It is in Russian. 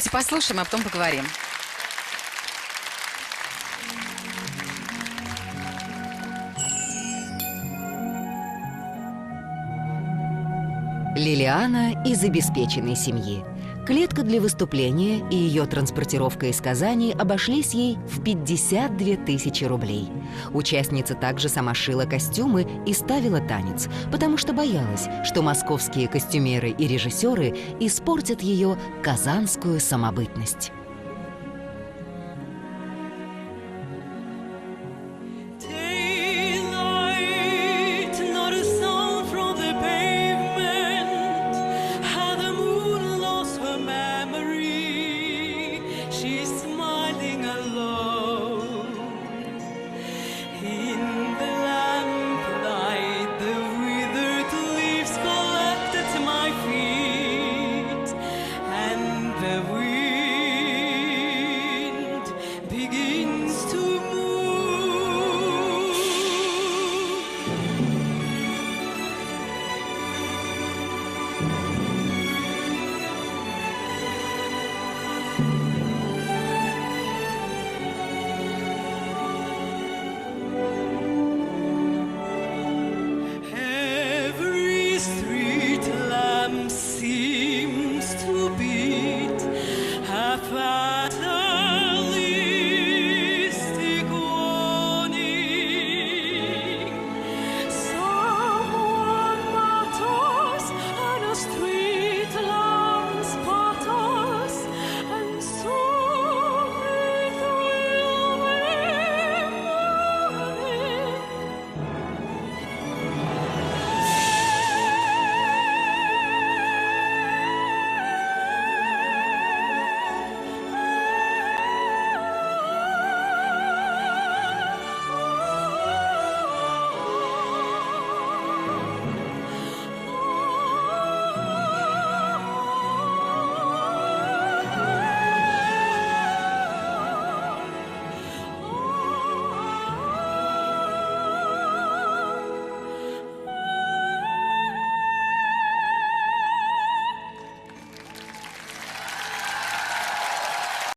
Послушаем, а потом поговорим. Лилиана из обеспеченной семьи. Клетка для выступления и ее транспортировка из Казани обошлись ей в 52 тысячи рублей. Участница также сама шила костюмы и ставила танец, потому что боялась, что московские костюмеры и режиссеры испортят ее казанскую самобытность. Seems to beat half